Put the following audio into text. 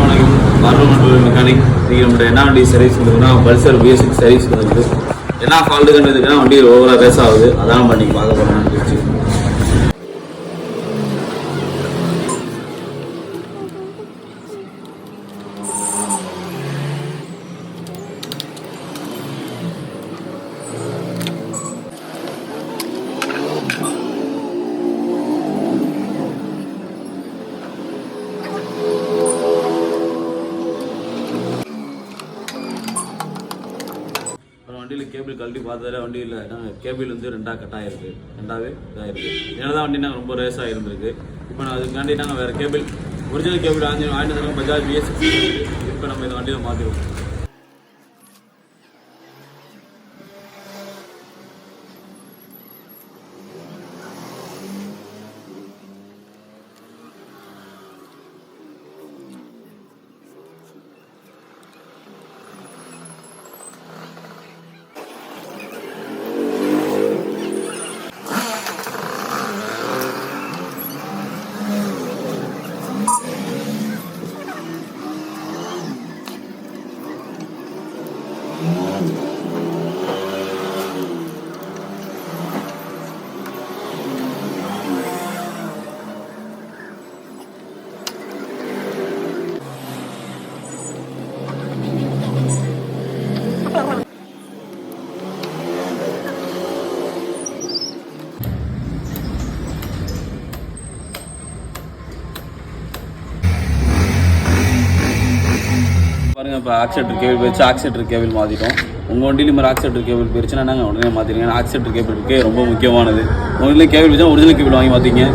வணக்கம். பார்வன் மெக்கானிக். நீங்கள் நம்மளுடைய என்ன வண்டி சர்வீஸ் பண்ணுறதுன்னா பல்சர் பேசிக் சர்வீஸ் பண்ணுறது. என்ன ஃபால்ட்டு கண்டுதுன்னா வண்டி ஓவராக ரேஸ் ஆகுது. அதான் நம்ம இன்றைக்கி பார்க்க போகிறோம்னு இருந்துச்சு. வண்டியில் கேபிள் கழட்டி பார்த்ததில் வண்டியில் கேபிள் வந்து ரெண்டாக கட் ஆகிருக்கு, ரெண்டாவே இதாகிருக்கு. ஏன்னா தான் வண்டி நாங்கள் ரொம்ப ரேஸாக இருந்திருக்கு. இப்போ நான் அதுக்காண்டி நாங்கள் வேறு கேபிள் ஒரிஜினல் கேபிள் வாங்கிட்டு பஜாஜ் BS6 இப்போ நம்ம இந்த வண்டியில் மாற்றிடுவோம். பாருங்கள், இப்போ ஆக்சிலேட்டர் கேபிள் போயிடுச்சு. ஆக்சிலேட்டர் கேபிள் மாற்றிட்டோம். உங்கள் வண்டியில் மாதிரி ஆக்சிலேட்டர் கேபிள் போயிடுச்சுன்னா நாங்கள் உடனே மாற்றிடுங்க. ஆக்சிலேட்டர் கேபிள் இருக்கே ரொம்ப முக்கியமானது. உங்கள் கேபிள் வச்சா ஒரிஜினல் கேபிள் வாங்கி மாற்றிங்க.